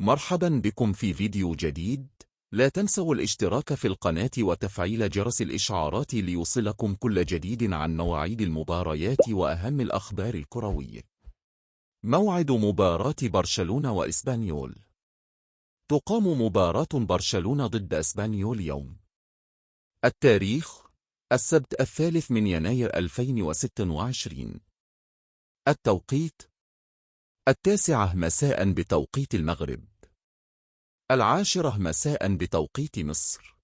مرحبا بكم في فيديو جديد. لا تنسوا الاشتراك في القناة وتفعيل جرس الإشعارات ليوصلكم كل جديد عن مواعيد المباريات وأهم الأخبار الكروية. موعد مباراة برشلونة وإسبانيول. تقام مباراة برشلونة ضد إسبانيول يوم التاريخ السبت 3 يناير 2026. التوقيت 9 مساء بتوقيت المغرب، 10 مساء بتوقيت مصر،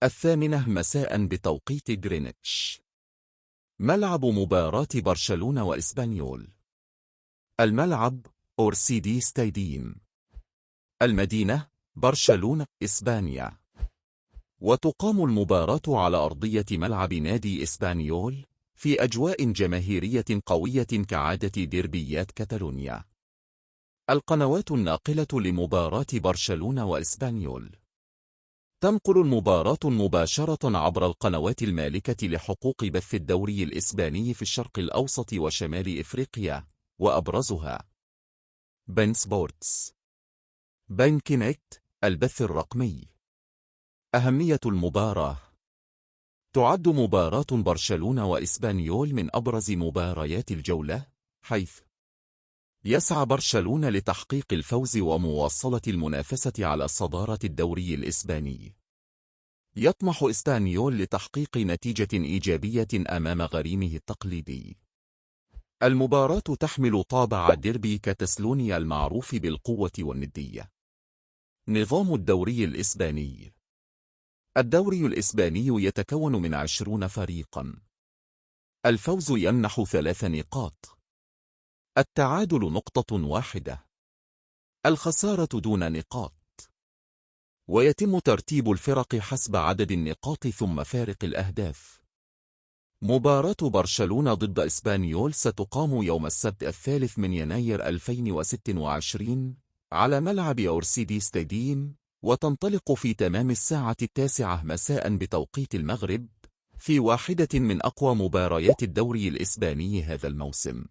8 مساء بتوقيت غرينتش. ملعب مباراة برشلونة وإسبانيول. الملعب أورسيدي ستاديوم. المدينة برشلونة، إسبانيا. وتقام المباراة على أرضية ملعب نادي إسبانيول في أجواء جماهيرية قوية كعادة ديربيات كاتالونيا. القنوات الناقلة لمباراة برشلونة وإسبانيول. تنقل المباراة مباشرة عبر القنوات المالكة لحقوق بث الدوري الإسباني في الشرق الأوسط وشمال إفريقيا، وأبرزها بين سبورتس، بين كينكت، البث الرقمي. أهمية المباراة. تعد مباراة برشلونة وإسبانيول من أبرز مباريات الجولة، حيث يسعى برشلونة لتحقيق الفوز ومواصلة المنافسة على صدارة الدوري الإسباني. يطمح إسبانيول لتحقيق نتيجة إيجابية أمام غريمه التقليدي. المباراة تحمل طابع ديربي كاتالونيا المعروف بالقوة والندية. نظام الدوري الإسباني. الدوري الإسباني يتكون من 20 فريقا. الفوز يمنح 3 نقاط، التعادل نقطة واحدة، الخسارة دون نقاط. ويتم ترتيب الفرق حسب عدد النقاط ثم فارق الأهداف. مباراة برشلونة ضد إسبانيول ستقام يوم السبت 3 يناير 2026 على ملعب أورسيدي ستاديوم، وتنطلق في تمام الساعة 9 مساء بتوقيت المغرب، في واحدة من أقوى مباريات الدوري الإسباني هذا الموسم.